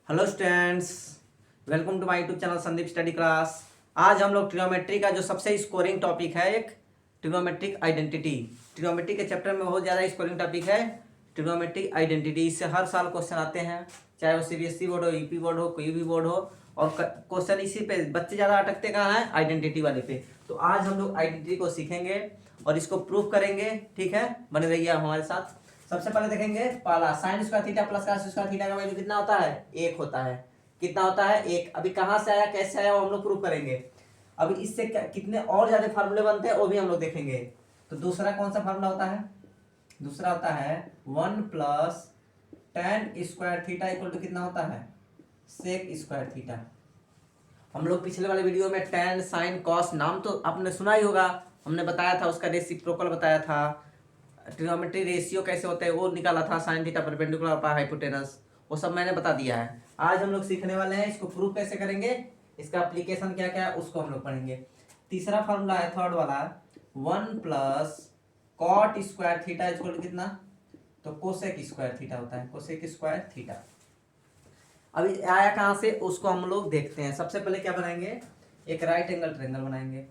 Hello students, welcome to my YouTube channel Sandeep study class. आज हम लोग ट्रिग्नोमेट्री का जो सबसे स्कोरिंग टॉपिक है, एक ट्रिग्नोमेट्रिक आइडेंटिटी। ट्रिग्नोमेट्री के चैप्टर में बहुत ज़्यादा स्कोरिंग टॉपिक है ट्रिग्नोमेट्रिक आइडेंटिटी। इससे हर साल क्वेश्चन आते हैं, चाहे वो सीबीएसई बोर्ड हो, यूपी बोर्ड हो, कोई भी बोर्ड हो। और क्वेश्चन इसी पे बच्चे ज़्यादा अटकते कहाँ हैं, आइडेंटिटी वाले पे। तो आज हम लोग आइडेंटिटी को सीखेंगे और इसको प्रूव करेंगे। ठीक है, बने रहिए आप हमारे साथ। सबसे पहले देखेंगे पहला, sign square theta plus cos square theta का वैल्यू कितना होता है, 1 होता है। कितना होता है, 1। अभी कहाँ से आया, कैसे आया, वो हम लोग प्रूव करेंगे। अभी इससे कितने और ज्यादा फार्मूले बनते हैं वो भी हम लोग देखेंगे। तो दूसरा कौन सा फार्मूला होता है, दूसरा होता है 1 plus tan square theta equal to कितना होता है, सेक स्क्वायर थीटा। हम लोग पिछले वाले वीडियो में टेन साइन कॉस नाम तो आपने सुना ही होगा, हमने बताया था, उसका रेसिप्रोकल बताया था, ट्रिग्नोमेट्री रेशियो कैसे होते हैं वो निकाला था, साइन थीटा परपेंडिकुलर पर हाइपोटेनस, वो सब मैंने बता दिया है। आज हम लोग सीखने वाले हैं इसको प्रूव कैसे करेंगे, इसका एप्लीकेशन क्या क्या है उसको हम लोग पढ़ेंगे। तीसरा फॉर्मूला है थर्ड वाला, 1 plus cot square theta equal to कितना, तो कोसेक स्क्वायर थीटा होता है, कोसेक स्क्वायर थीटा। अभी आया कहाँ से उसको हम लोग देखते हैं। सबसे पहले क्या बनाएंगे, एक राइट एंगल ट्रायंगल बनाएंगे।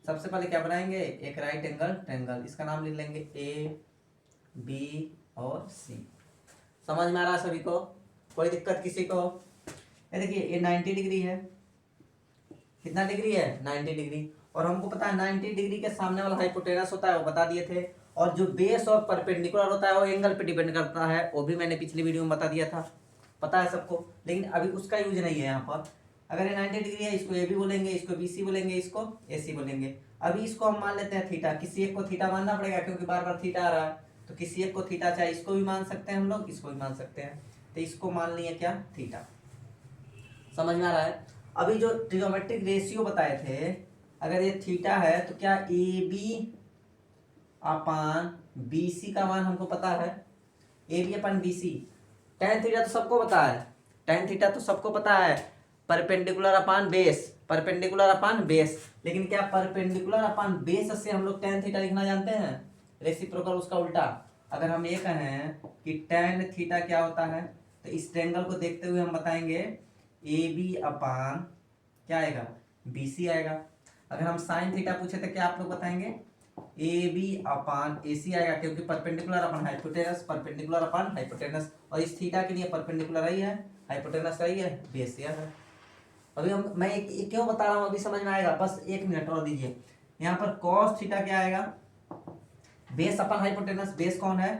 सबसे पहले क्या बनाएंगे, एक राइट एंगल ट्रायंगल, इसका नाम लिख लेंगे ए बी और सी। समझ में आ रहा है सभी को, कोई दिक्कत किसी को? ये देखिए ये 90 डिग्री है, कितना डिग्री है, 90 डिग्री। और हमको पता है 90 डिग्री के सामने वाला हाइपोटेनस होता है, वो बता दिए थे। और जो बेस और परपेंडिकुलर होता है वो एंगल पे डिपेंड करता है, वो भी मैंने पिछली वीडियो में बता दिया था, पता है सबको। लेकिन अभी उसका यूज नहीं है यहाँ पर। अगर ये 90 डिग्री है, इसको ए बी बोलेंगे, इसको बी सी बोलेंगे, इसको ए सी बोलेंगे। अभी इसको हम मान लेते हैं थीटा, किसी एक को थीटा मानना पड़ेगा क्योंकि बार बार थीटा आ रहा है। तो किसी एक को थीटा, चाहे इसको भी मान सकते हैं हम लोग, इसको भी मान सकते हैं। तो इसको मान लिए क्या, थीटा। समझ में आ रहा है? अभी जो ट्रिग्नोमेट्रिक रेशियो बताए थे, अगर ये थीटा है तो क्या ए बी अपान बी सी का मान हमको पता है, A B upon B C. Tan theta तो सबको पता है, टेन थीटा तो सबको पता है, perpendicular upon base, perpendicular upon base. लेकिन क्या परपेंडिकुलर अपान बेस से हम लोग टेन थीटा लिखना जानते हैं, रेसिप्रोकल उसका उल्टा। अगर हम ये कहें कि टेन थीटा क्या होता है, तो इस ट्रायंगल को देखते हुए हम बताएंगे ए बी अपान क्या आएगा, बी सी आएगा। अगर हम साइन थीटा पूछे तो क्या आप लोग बताएंगे, ए बी अपान ए सी आएगा, क्योंकि perpendicular upon hypotenuse, perpendicular upon hypotenuse. और इस थीटा के लिए परपेंडिकुलर रही है, हाइपोटेनस रही है, बेस यह है। अभी हम मैं क्यों बता रहा हूँ अभी समझ में आएगा, बस 1 मिनट और दीजिए। यहाँ पर कॉस थीटा क्या आएगा, बेस अपन हाइपोटेनस, बेस कौन है,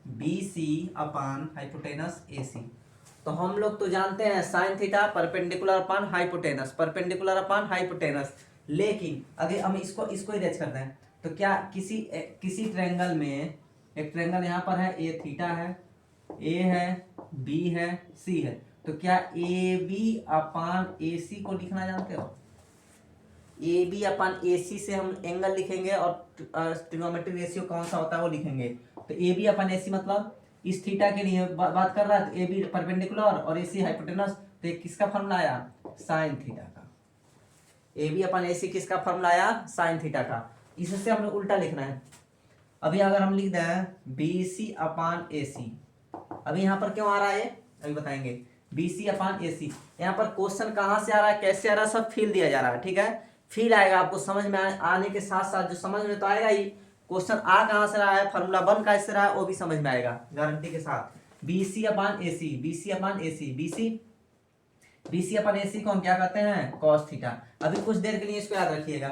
बी सी अपान हाइपोटेनस ए सी। तो हम लोग तो जानते हैं साइन थीटा परपेंडिकुलर अपान हाइपोटेनस, परपेंडिकुलर अपान हाइपोटेनस। लेकिन अगर हम इसको इसको इरेज करते हैं तो क्या किसी ट्रायंगल में, एक ट्रायंगल यहाँ पर है, ए थीटा है, ए है, बी है, सी है, तो क्या ए बी अपान ए सी को लिखना जानते हो? ए बी अपान ए सी से हम एंगल लिखेंगे और ट्रिग्नोमेट्रिक रेशियो कौन सा होता है वो लिखेंगे। तो ए बी अपान ए सी मतलब इस थीटा के लिए बात कर रहा है, तो ए बी परपेंडिकुलर और ए सी हाइपोटेनस। तो ये किसका फॉर्मूला आया, साइन थीटा का। ए बी अपन ए सी किसका फॉर्मूला आया, साइन थीटा का। इससे हमें उल्टा लिखना है। अभी अगर हम लिख दें बी सी अपान ए सी, अभी यहाँ पर क्यों आ रहा है ये अभी बताएंगे, बी सी अपान ए सी। यहाँ पर क्वेश्चन कहाँ से आ रहा है, कैसे आ रहा है, सब फील दिया जा रहा है। ठीक है, फील आएगा आपको समझ में, आने के साथ साथ जो समझ में तो आएगा ही, क्वेश्चन आ कहाँ से रहा है, फॉर्मूला बन कैसे रहा है, वो भी समझ में आएगा गारंटी के साथ। बी सी अपान ए सी, बी सी अपान ए सी, बी सी अपन ए सी को हम क्या कहते हैं, कॉस थीटा। अभी कुछ देर के लिए इसको याद रखिएगा,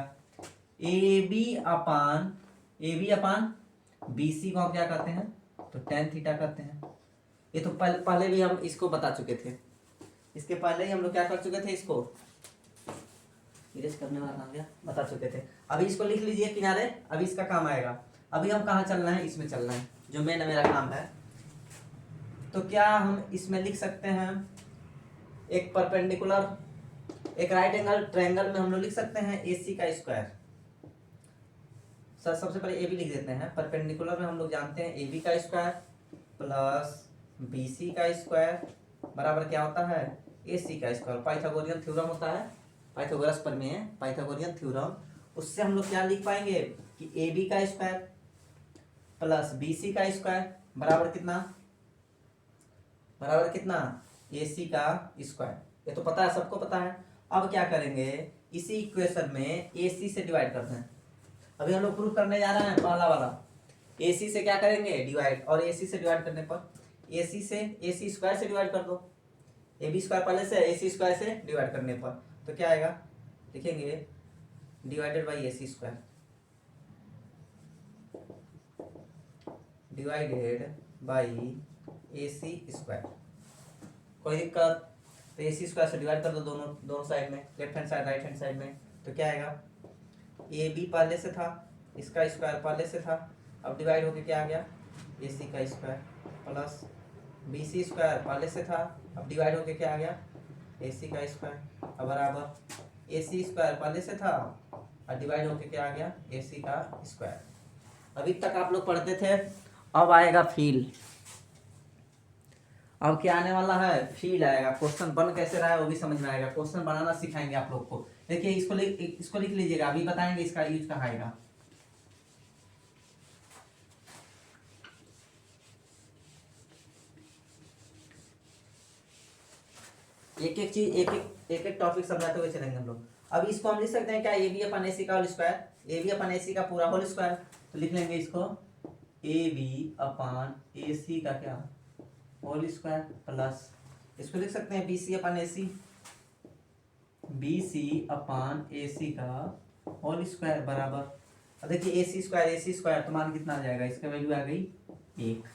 ए बी अपान बी सी को हम क्या कहते हैं, तो टेन थीटा कहते हैं। ये तो पहले भी हम इसको बता चुके थे, इसके पहले ही हम लोग क्या कर चुके थे, इसको इरेज करने वाला आ गया, बता चुके थे। अभी इसको लिख लीजिए किनारे, अभी इसका काम आएगा। अभी हम कहाँ चलना है, इसमें चलना है जो मेन मेरा काम है। तो क्या हम इसमें लिख सकते हैं, एक परपेंडिकुलर, एक राइट एंगल ट्रायंगल में हम लोग लिख सकते हैं ए सी का स्क्वायर। सबसे पहले ए बी लिख देते हैं, परपेंडिकुलर में हम लोग जानते हैं ए बी का स्क्वायर प्लस बी सी का स्क्वायर बराबर क्या होता है, ए सी का स्क्वायर। पाइथागोरियन थ्योरम होता है, पाइथागोरस पर में है पाइथागोरियन थ्योरम। उससे हम लोग क्या लिख पाएंगे कि ए बी का स्क्वायर प्लस बी सी का स्क्वायर बराबर कितना, बराबर कितना, AC का स्क्वायर। ये तो पता है, सबको पता है। अब क्या करेंगे, इसी इक्वेशन में AC से डिवाइड करते हैं। अभी हम लोग प्रूफ करने जा रहे हैं पहला वाला, AC से क्या करेंगे डिवाइड, और AC से डिवाइड करने पर AC से AC स्क्वायर से डिवाइड कर दो, AB स्क्वायर पहले से AC स्क्वायर से डिवाइड करने पर तो क्या आएगा, लिखेंगे divided by AC square, divided by AC square. कोई दिक्कत, तो AC स्क्वायर से डिवाइड कर दो दोनों दोनों साइड में, left hand side right hand side में, तो क्या आएगा, AB पहले से था, इसका स्क्वायर पहले से था, अब डिवाइड होके क्या आ गया, AC का स्क्वायर, प्लस BC स्क्वायर पहले से था, अब डिवाइड होके क्या आ गया, AC का स्क्वायर, अब बराबर AC स्क्वायर पहले से था और डिवाइड होके क्या आ गया, AC का स्क्वायर। अभी तक आप लोग पढ़ते थे, अब आएगा फील। अब क्या आने वाला है, फील आएगा। क्वेश्चन बन कैसे रहा है वो भी समझ में आएगा, क्वेश्चन बनाना सिखाएंगे आप लोग को। देखिए इसको लिख लीजिएगा, अभी बताएंगे इसका यूज कहाँ आएगा। एक एक चीज एक एक टॉपिक समझाते हुए चलेंगे हम लोग। अब इसको हम लिख सकते हैं क्या, AB अपन AC का होल स्क्वायर, AB अपन AC का पूरा होल स्क्वायर, तो लिख लेंगे इसको AB अपन AC का क्या होल स्क्वायर, प्लस इसको लिख सकते हैं BC अपन AC, BC अपन AC का होल स्क्वायर बराबर, अब देखिए AC स्क्वायर तो मान कितना आ जाएगा, इसका वैल्यू आ गई 1।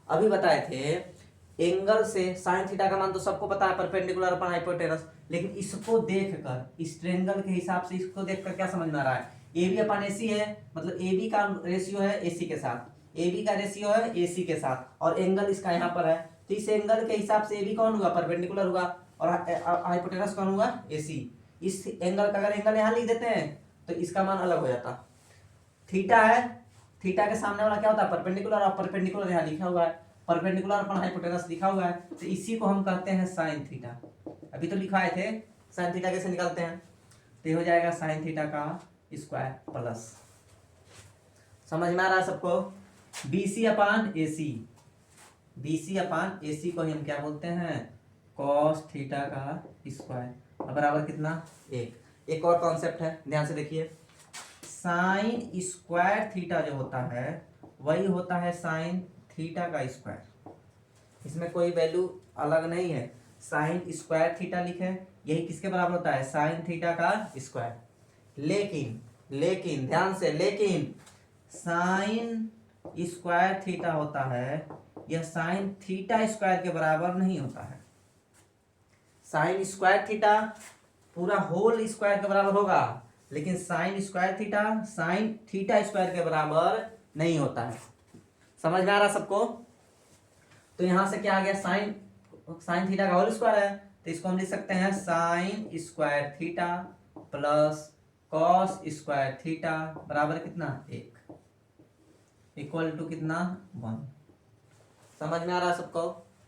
अभी बताए थे एंगल से साइन थीटा का मान तो सबको पता है, परपेंडिकुलर अपन हाइपोटेनस, लेकिन इसको देखकर इस ट्रायंगल के हिसाब से इसको देखकर क्या समझ में आ रहा है, AB अपन AC है, मतलब AB का रेशियो है AC के साथ, AB का रेशियो है AC के साथ, और एंगल इसका यहाँ पर है, तो इस एंगल के हिसाब से AB कौन हुआ, परपेंडिकुलर हुआ, और हाइपोटेनस कौन हुआ, AC। इस एंगल का अगर एंगल यहाँ लिख देते हैं तो इसका मान अलग हो जाता, थीटा है, थीटा के सामने वाला क्या होता है, परपेंडिकुलर, और परपेंडिकुलर यहाँ लिखा हुआ है, परपेंडिकुलर अपन हाइपोटेनस लिखा हुआ है, तो इसी को हम कहते हैं साइन थीटा। अभी तो लिखाए थे साइन थीटा कैसे निकालते हैं, तो ये हो जाएगा साइन थीटा का स्क्वायर प्लस, समझ में आ रहा है सबको, BC अपान AC, BC अपान AC को हम क्या बोलते हैं, कॉस थीटा का स्क्वायर, बराबर कितना 1। एक और कॉन्सेप्ट है, ध्यान से देखिए, साइन स्क्वायर थीटा जो होता है वही होता है साइन थीटा का स्क्वायर, इसमें कोई वैल्यू अलग नहीं है, साइन स्क्वायर थीटा लिखे, यही किसके बराबर होता है, साइन थीटा का स्क्वायर। लेकिन ध्यान से, लेकिन साइन स्क्वायर थीटा होता है, यह साइन थीटा स्क्वायर के बराबर नहीं होता है। साइन स्क्वायर थीटा पूरा होल स्क्वायर के बराबर होगा, लेकिन sign square theta sine theta square के बराबर नहीं होता है। समझ में आ रहा सबको, तो यहां से क्या आ गया, साइन थीटा का होल स्क्वायर है, तो इसको हम लिख सकते हैं sign square theta plus cos square theta बराबर कितना 1, इक्वल टू कितना 1। समझ में आ रहा सबको,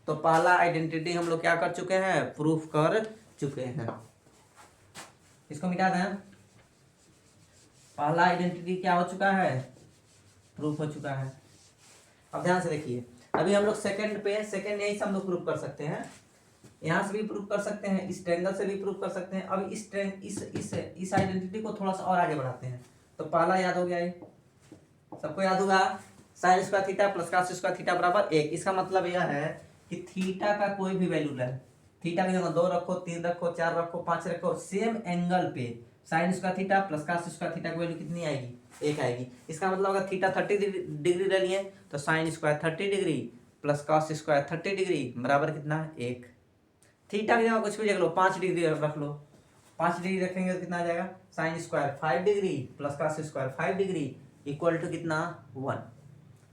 तो पहला आइडेंटिटी हम लोग क्या कर चुके हैं, प्रूफ कर चुके हैं। इसको मिटा दें, पहला आइडेंटिटी क्या हो चुका है, प्रूफ हो चुका है। अब ध्यान से देखिए, अभी हम लोग सेकंड यही से हम लोग प्रूफ कर सकते हैं, यहाँ से भी प्रूफ कर सकते हैं, इस ट्रायंगल से भी प्रूफ कर सकते हैं। अब इस आइडेंटिटी को थोड़ा सा और आगे बढ़ाते हैं, तो पहला याद हो गया, ये सबको याद होगा, sign square theta plus cos square theta बराबर 1। इसका मतलब यह है कि थीटा का कोई भी वैल्यू ले, थीटा की जगह 2 रखो, 3 रखो, 4 रखो, 5 रखो, सेम एंगल पे sign square theta plus cos square theta की वैल्यू कितनी आएगी, 1 आएगी। इसका मतलब अगर थीटा 30 डिग्री ले लिए तो sine square 30 degree plus cos square 30 degree बराबर कितना 1। थीटा की जगह कुछ भी रख लो, 5 डिग्री रख लो, 5 डिग्री रखेंगे तो कितना आ जाएगा, sine square 5 degree plus cos square 5 degree equal to कितना 1।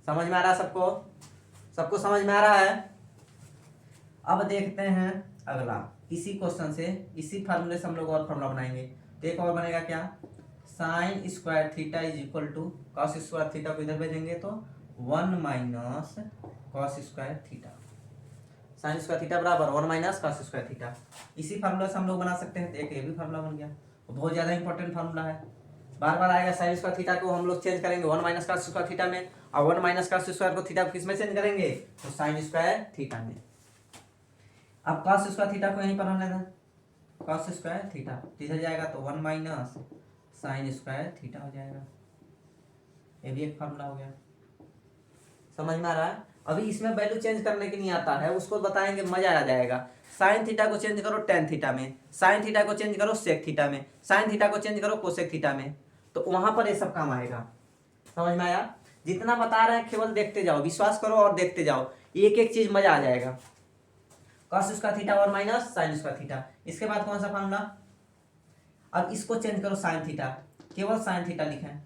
समझ में आ रहा है सबको समझ में आ रहा है। अब देखते हैं अगला, इसी क्वेश्चन से इसी फार्मूले से हम लोग और फार्मूला बनाएंगे, तो एक और बनेगा क्या, sine square theta is equal to cos square theta को इधर भेजेंगे तो 1 minus cos square theta, sine square theta बराबर 1 माइनस कॉस स्क्वायर थीटा। इसी फार्मूला से हम लोग बना सकते हैं, तो एक ये भी फार्मूला बन गया, बहुत ज़्यादा इंपॉर्टेंट फार्मूला है, बार बार आएगा। साइन स्क्वायर थीटा को हम लोग चेंज करेंगे 1 माइनस कॉस स्क्वायर थीटा में, और 1 माइनस कॉस स्क्वायर को थीटा को किस में चेंज करेंगे, तो साइन स्क्वायर थीटा में। अब कॉस स्क्वायर थीटा को यहीं पर हमने था, कॉस स्क्वायर थीटा तो इधर जाएगा तो 1 माइनस साइन स्क्वायर थीटा हो जाएगा। ये भी एक फॉर्मूला हो गया, समझ में आ रहा है। अभी इसमें वैल्यू चेंज करने के नहीं आता है, उसको बताएंगे, मजा आ जाएगा। साइन थीटा को चेंज करो टेन थीटा में, साइन थीटा को चेंज करो सेक थीटा में, साइन थीटा को चेंज करो कोसेक थीटा में, तो वहां पर ये सब काम आएगा। समझ में आया? जितना बता रहे हैं केवल देखते जाओ, विश्वास करो और देखते जाओ, एक एक चीज मजा आ जाएगा। कॉस स्क्वायर थीटा और माइनस साइन स्क्वायर थीटा, इसके बाद कौन सा फॉर्मूला? अब इसको चेंज करो साइन थीटा, केवल साइन थीटा लिखें,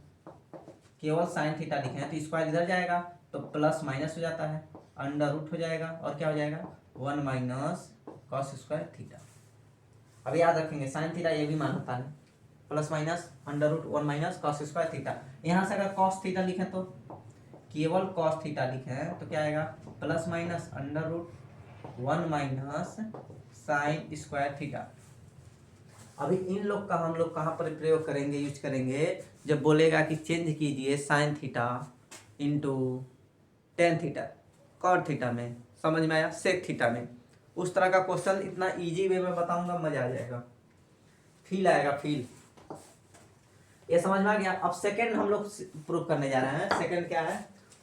केवल साइन थीटा लिखें तो स्क्वायर इधर जाएगा तो प्लस माइनस हो जाता है, अंडर रूट हो जाएगा और क्या हो जाएगा 1 माइनस कॉस स्क्वायर थीटा। अब याद रखेंगे साइन थीटा ये भी मान होता है, plus minus under root 1 minus cos square theta. यहाँ से अगर कॉस थीटा लिखें तो केवल कॉस थीटा लिखें तो क्या आएगा plus minus under root 1 minus sine square theta. अभी इन लोग का हम लोग कहाँ पर प्रयोग करेंगे, यूज करेंगे, जब बोलेगा कि चेंज कीजिए sine theta into tan theta cot theta में, समझ में आया, सेक थीटा में, उस तरह का क्वेश्चन इतना इजी वे में बताऊंगा, मजा आ जाएगा, फील आएगा, फील। ये समझ में आ गया। अब सेकंड हम लोग प्रूव करने जा रहे हैं। सेकंड क्या है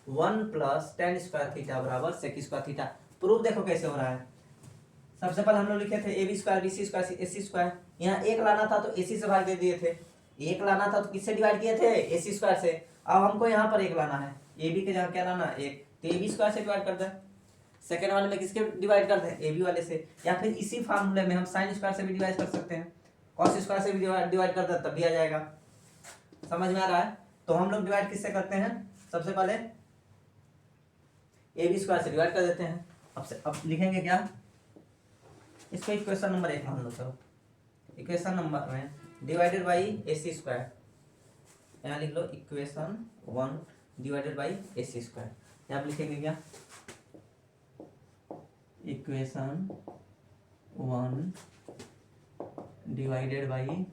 1 प्लस टेन स्क्वायर थीटा बराबर सेक स्क्वायर थीटा। प्रूफ देखो कैसे हो रहा है। सबसे पहले हम लोग लिखे थे A B square B C square A C square, यहाँ एक लाना था तो ए सी से भाग दे दिए थे, एक लाना था तो किससे डिवाइड किए थे ए सी स्क्वायर से। अब हमको यहाँ पर एक लाना है, ए बी के जगह क्या लाना एक, तो ए बी स्क्वायर से डिवाइड कर दें, सेकेंड वाले में किसके डिवाइड कर दें ए बी वाले से, या फिर इसी फार्मूले में हम साइन स्क्वायर से भी डिवाइड कर सकते हैं, कॉस स्क्वायर से भी डिवाइड कर दें तब भी आ जाएगा। समझ में आ रहा है? तो हम लोग डिवाइड किससे करते हैं, सबसे पहले ए बी स्क्वायर से डिवाइड कर देते हैं। अब लिखेंगे क्या, इसको इक्वेशन नंबर 1 मान लो, चलो इक्वेशन नंबर में divided by A C square, यहाँ लिख लो equation 1 divided by A C square. यहाँ लिखेंगे क्या इक्वेशन 1 डिवाइडेड बाई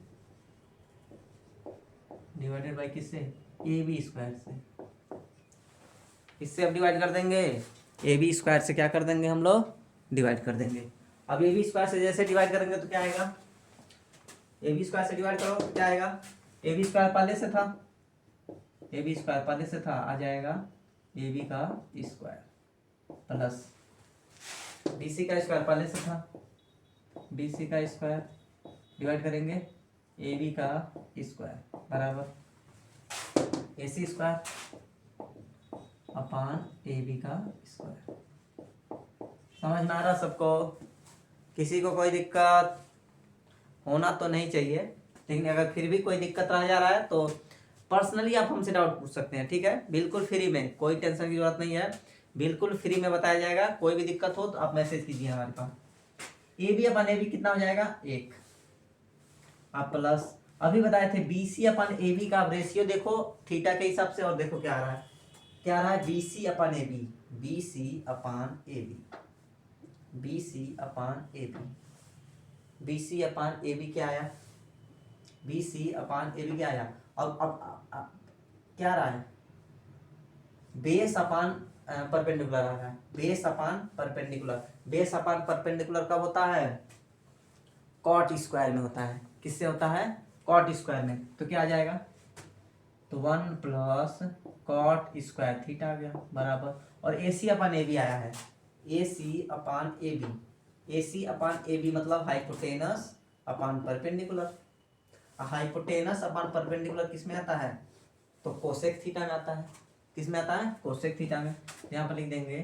किससे, ए बी स्क्वायर से, इससे अब डिवाइड कर देंगे, ए बी स्क्वायर से क्या कर देंगे हम लोग डिवाइड कर देंगे। अब ए बी स्क्वायर से जैसे डिवाइड करेंगे तो क्या आएगा, ए बी स्क्वायर से डिवाइड करो तो क्या आएगा, ए बी स्क्वायर पहले से था, ए बी स्क्वायर पहले से था, आ जाएगा ए बी का स्क्वायर प्लस बी सी का स्क्वायर पहले से था, बी सी का स्क्वायर डिवाइड करेंगे ए बी का स्क्वायर बराबर ए C square upon A B का स्क्वायर। समझ में आ रहा सबको? किसी को कोई दिक्कत होना तो नहीं चाहिए, लेकिन अगर फिर भी कोई दिक्कत रह जा रहा है तो पर्सनली आप हमसे डाउट पूछ सकते हैं, ठीक है, बिल्कुल फ्री में, कोई टेंशन की जरूरत नहीं है, बिल्कुल फ्री में बताया जाएगा। कोई भी दिक्कत हो तो आप मैसेज कीजिए हमारे पास। ए बी अपन ए बी कितना हो जाएगा 1, आप प्लस अभी बताए थे B C upon A B का रेशियो देखो थीटा के हिसाब से, और देखो क्या आ रहा है, क्या आ रहा है B C upon A B, B C upon A B, B C upon A B, B C upon A B क्या आया, B C upon A B क्या आया। अब क्या आ रहा है, बेस अपान परपेंडिकुलर आ रहा है, base upon perpendicular, base upon perpendicular कब होता है, कॉट स्क्वायर में होता है, किससे होता है कॉट स्क्वायर में, तो क्या आ जाएगा, तो 1 प्लस कॉट स्क्वायर थीटा आ गया बराबर, और ए सी अपान ए बी आया है, A C upon A B, A C upon A B मतलब hypotenuse upon perpendicular, hypotenuse upon perpendicular किस में आता है, तो कोसेक थीटा में आता है, किस में आता है कोसेक थीटा में, यहाँ पर लिख देंगे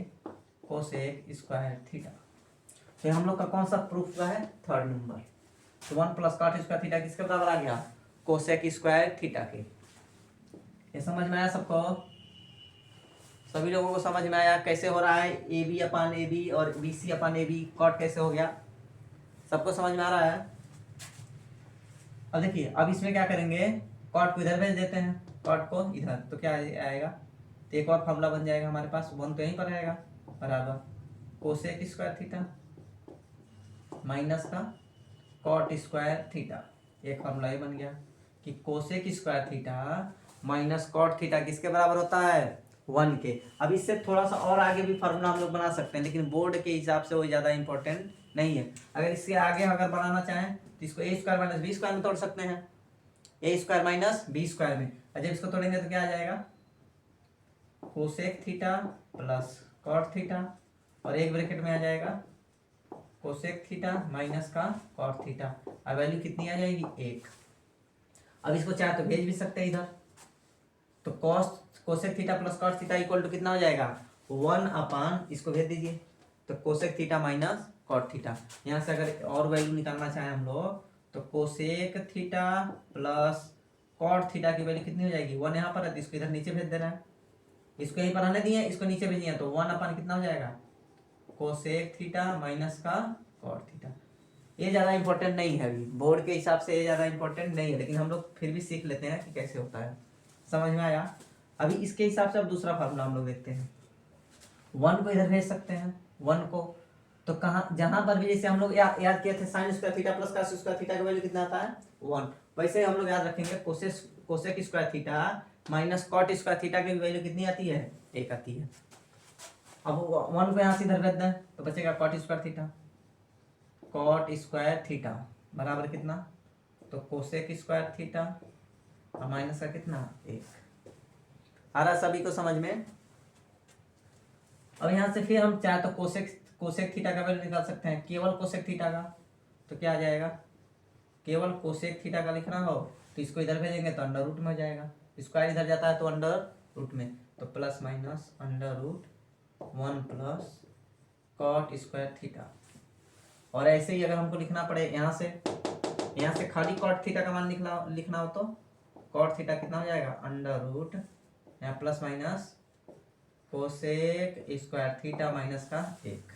कोसेक स्क्वायर थीटा। तो हम लोग का कौन सा प्रूफ का है, थर्ड नंबर। तो 1 प्लस कॉट स्क्वायर थीटा किसके बराबर आ गया, कोसेक स्क्वायर थीटा के। ये समझ में आया सबको, सभी लोगों को समझ में आया कैसे हो रहा है A B upon A B और B C upon A B, cot कैसे हो गया, सबको समझ में आ रहा है। अब देखिए अब इसमें क्या करेंगे, कॉट को इधर भेज देते हैं, कॉट को इधर, तो क्या आएगा, तो एक और फॉर्मूला बन जाएगा हमारे पास, 1 तो यहीं पर आएगा बराबर कोसेक स्क्वायर थीटा माइनस का कॉट स्क्वायर थीटा। एक फॉर्मूला ये बन गया कि cosec square theta minus cot theta किसके बराबर होता है 1 के। अब इससे थोड़ा सा और आगे भी फार्मूला हम लोग बना सकते हैं, लेकिन बोर्ड के हिसाब से वो ज़्यादा इंपॉर्टेंट नहीं है। अगर इसके आगे अगर बनाना चाहें तो इसको A square minus B square में तोड़ सकते हैं, A square minus B square में। और जब इसको तोड़ेंगे तो क्या आ जाएगा, cosec theta plus cot theta, और एक ब्रैकेट में आ जाएगा कोसेक थीटा माइनस का कॉट थीटा, और वैल्यू कितनी आ जाएगी 1। अब इसको चाहे तो भेज भी सकते हैं इधर, तो cosec theta plus cot theta equal to कितना हो जाएगा 1 अपान, इसको भेज दीजिए, तो cosec theta minus cot theta. यहाँ से अगर और वैल्यू निकालना चाहें हम लोग तो cosec theta plus cot theta की वैल्यू कितनी हो जाएगी 1 यहाँ पर है, तो इसको इधर नीचे भेज देना है, इसको यहीं पर आने दिए, इसको नीचे भेजिए, तो 1 अपान कितना हो जाएगा कोसेक थीटा माइनस का कॉट थीटा। ये ज़्यादा इंपॉर्टेंट नहीं है, अभी बोर्ड के हिसाब से ये ज़्यादा इंपॉर्टेंट नहीं है, लेकिन हम लोग फिर भी सीख लेते हैं कि कैसे होता है। समझ में आया? अभी इसके हिसाब से अब दूसरा फार्मूला हम लोग देखते हैं। 1 को इधर भेज सकते हैं, 1 को तो कहाँ, जहां पर भी जैसे हम लोग याद किए थे sign square theta plus cos square theta का वैल्यू कितना आता है 1, वैसे ही हम लोग याद रखेंगे cosec square theta minus cot square theta की वैल्यू कितनी आती है 1 आती है। अब 1 को यहाँ से इधर भेज दें तो बचेगा cot square theta, cot square theta बराबर कितना, तो कोसेक स्क्वायर थीटा और माइनस का कितना 1। आ रहा सभी को समझ में? अब यहाँ से फिर हम चाहे तो कोसेक थीटा का वैल्यू निकाल सकते हैं, केवल कोसेक थीटा का, तो क्या आ जाएगा, केवल कोसेक थीटा का लिखना हो तो इसको इधर भेजेंगे तो अंडर रूट में हो जाएगा, स्क्वायर इधर जाता है तो अंडर रूट में, तो plus minus under root 1 plus cot square theta. और ऐसे ही अगर हमको लिखना पड़े यहाँ से खाली कॉट थीटा का मान लिखना हो तो कॉट थीटा कितना हो जाएगा अंडर रूट यहाँ plus minus cosec square theta minus का 1।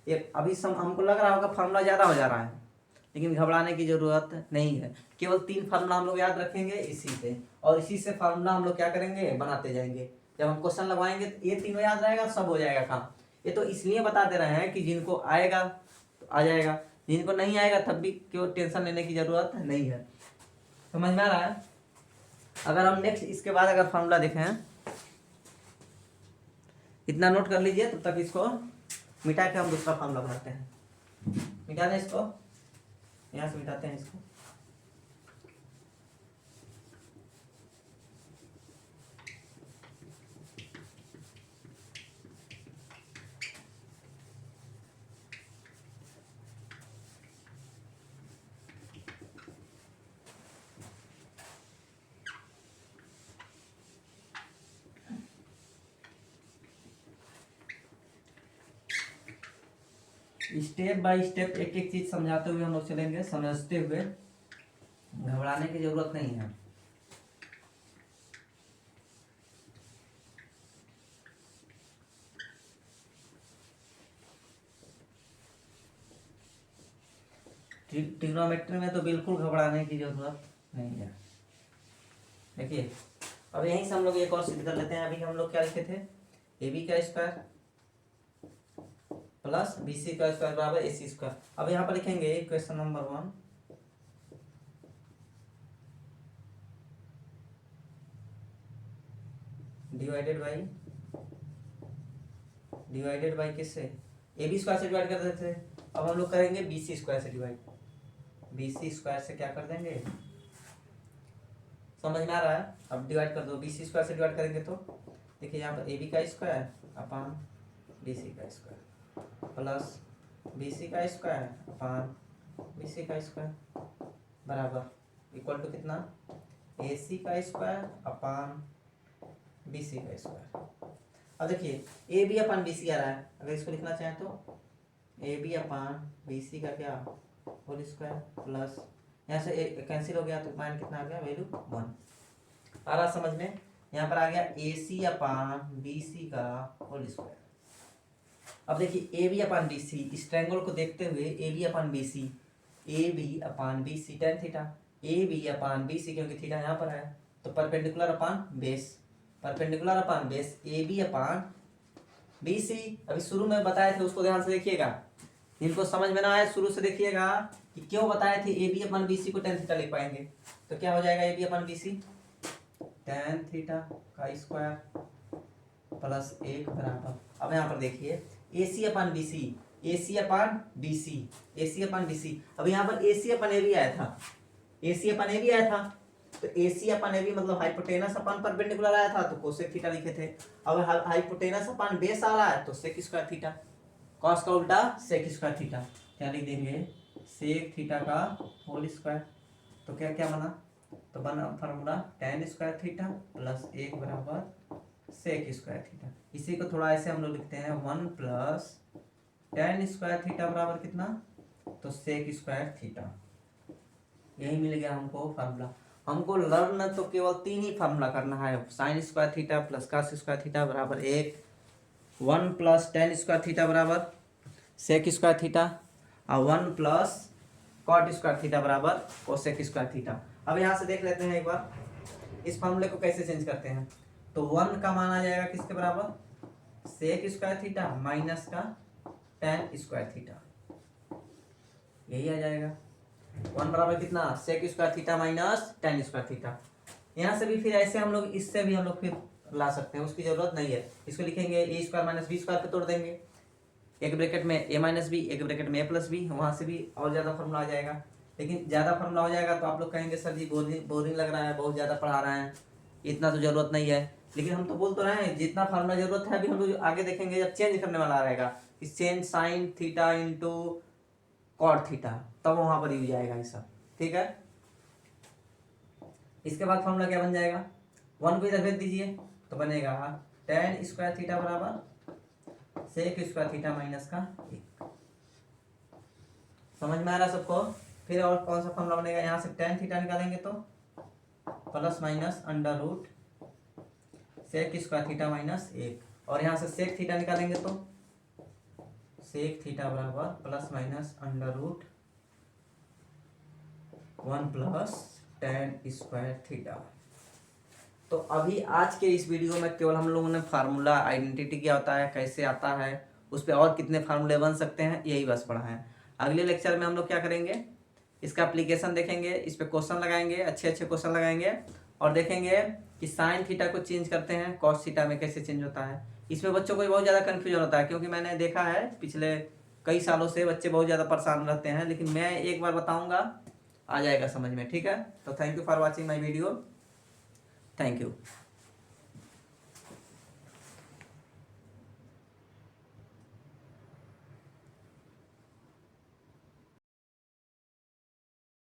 ये अभी हमको लग रहा होगा फार्मूला ज़्यादा हो जा रहा है, लेकिन घबराने की जरूरत नहीं है, केवल 3 फार्मूला हम लोग याद रखेंगे इसी से, और इसी से फार्मूला हम लोग क्या करेंगे बनाते जाएंगे। जब हम क्वेश्चन लगवाएंगे तो ये तीनों याद रहेगा, सब हो जाएगा काम। ये तो इसलिए बता दे रहे हैं कि जिनको आएगा तो आ जाएगा, जिनको नहीं आएगा तब भी क्यों टेंशन लेने की जरूरत नहीं है। समझ में आ रहा है? अगर हम नेक्स्ट इसके बाद अगर फार्मूला देखें, इतना नोट कर लीजिए, तब तक इसको मिटा के हम दूसरा फार्मूला बनाते हैं। मिटा दें इसको, यहाँ से मिटाते हैं इसको। स्टेप बाय स्टेप एक एक चीज समझाते हुए हम लोग चलेंगे, समझते हुए, घबराने की जरूरत नहीं है। ट्रिग्नोमेट्री में तो बिल्कुल घबराने की जरूरत नहीं है। देखिए अब यहीं से हम लोग एक और सिद्ध कर लेते हैं। अभी हम लोग क्या लिखे थे, ए बी का स्क्वायर प्लस बी सी का स्क्वायर बराबर ए सी स्क्वायर। अब यहाँ पर लिखेंगे क्वेश्चन नंबर 1, डिवाइडेड बाई किससे, ए बी स्क्वायर से डिवाइड कर देते थे, अब हम लोग करेंगे बी सी स्क्वायर से डिवाइड, बी सी स्क्वायर से क्या कर देंगे, समझ में आ रहा है? अब डिवाइड कर दो, बी सी स्क्वायर से डिवाइड करेंगे तो देखिए यहाँ पर ए बी का स्क्वायर अपान बी सी का स्क्वायर प्लस बी सी का स्क्वायर अपान बी सी का स्क्वायर बराबर इक्वल टू कितना, ए सी का स्क्वायर अपान बी सी का स्क्वायर। अब देखिए ए बी अपान बी सी आ रहा है, अगर इसको लिखना चाहें तो ए बी अपान बी सी का क्या होल स्क्वायर प्लस यहाँ से कैंसिल हो गया तो पॉइंट कितना आ गया वैल्यू 1 आ रहा समझ में। यहाँ पर आ गया ए सी अपान बी सी का होल स्क्वायर। अब देखिए ए बी अपान बी सी, इस ट्रायंगल को देखते हुए A B upon B C, A B upon B C tan theta, A B upon B C क्योंकि थीटा यहाँ पर है तो perpendicular upon base, perpendicular upon base A B upon B C. अभी शुरू में बताए थे उसको ध्यान से देखिएगा, जिनको समझ में ना आए शुरू से देखिएगा कि क्यों बताए थे ए बी अपन बी सी को टेन थीटा लिख पाएंगे, तो क्या हो जाएगा A B upon B C tan theta का स्क्वायर प्लस 1 बराबर। अब यहाँ पर देखिए A C upon B C, AC upon DC। अब यहाँ पर AC अपन AB आया था, तो AC अपन AB मतलब हाइपोटेनस अपन परपेंडिकुलर आया था तो कोसेक थीटा लिखे थे। अब हाइपोटेनस अपन बेस आ रहा है तो सेक स्क्वायर थीटा, कॉस का उल्टा सेक स्क्वायर थीटा, क्या लिख देंगे सेक थीटा का होल स्क्वायर। तो क्या क्या बना, तो बना formula tan square theta plus 1 बराबर सेक स्क्वायर थीटा। इसी को थोड़ा ऐसे हम लोग लिखते हैं 1 प्लस tan स्क्वायर थीटा बराबर कितना, तो सेक स्क्वायर थीटा। यही मिल गया हमको फार्मूला। हमको लर्न तो केवल 3 ही फार्मूला करना है, sign square theta plus cos square theta बराबर 1, 1 प्लस tan स्क्वायर थीटा बराबर सेक स्क्वायर थीटा, और 1 प्लस कॉट स्क्वायर थीटा बराबर कोसेक स्क्वायर थीटा। अब यहाँ से देख लेते हैं एक बार इस फार्मूले को कैसे चेंज करते हैं। तो 1 का मान आ जाएगा किसके बराबर, सेक स्क्वायर थीटा माइनस का tan स्क्वायर थीटा, यही आ जाएगा। 1 बराबर कितना, sec square theta minus tan square theta. यहाँ से भी फिर ऐसे हम लोग इससे भी हम लोग फिर ला सकते हैं, उसकी जरूरत नहीं है। इसको लिखेंगे ए स्क्वायर माइनस बी स्क्वायर पे तोड़ देंगे, एक ब्रैकेट में a माइनस बी, एक ब्रैकेट में a प्लस बी, वहाँ से भी और ज़्यादा फार्मूला आ जाएगा। लेकिन ज़्यादा फार्मूला हो जाएगा तो आप लोग कहेंगे सर जी बोरिंग लग रहा है, बहुत ज़्यादा पढ़ा रहे हैं, इतना तो ज़रूरत नहीं है। लेकिन हम तो बोल तो रहे हैं जितना फार्मूला जरूरत है अभी हम लोग आगे देखेंगे जब चेंज करने वाला रहेगा, इस change sine theta into cot theta, तब वहाँ पर यूज आएगा ये सब, ठीक है। इसके बाद फार्मूला क्या बन जाएगा, 1 को इधर भेज दीजिए तो बनेगा tan स्क्वायर थीटा बराबर सेक स्क्वायर थीटा माइनस का 1। समझ में आ रहा है सबको। फिर और कौन सा फॉर्मूला बनेगा, यहाँ से tan थीटा निकालेंगे तो plus minus under root sec square theta minus 1, और यहाँ से सेक थीटा निकालेंगे तो सेक थीटा बराबर plus minus under root 1 plus tan square theta. तो अभी आज के इस वीडियो में केवल हम लोगों ने फार्मूला आइडेंटिटी क्या होता है, कैसे आता है, उस पर और कितने फार्मूले बन सकते हैं, यही बस पढ़ा है। अगले लेक्चर में हम लोग क्या करेंगे, इसका एप्लीकेशन देखेंगे, इस पर क्वेश्चन लगाएंगे, अच्छे अच्छे क्वेश्चन लगाएंगे, और देखेंगे कि साइन थीटा को चेंज करते हैं कॉस थीटा में कैसे चेंज होता है। इसमें बच्चों को बहुत ज़्यादा कन्फ्यूजन होता है, क्योंकि मैंने देखा है पिछले कई सालों से बच्चे बहुत ज़्यादा परेशान रहते हैं, लेकिन मैं एक बार बताऊँगा, आ जाएगा समझ में, ठीक है। तो thank you for watching my video, thank you.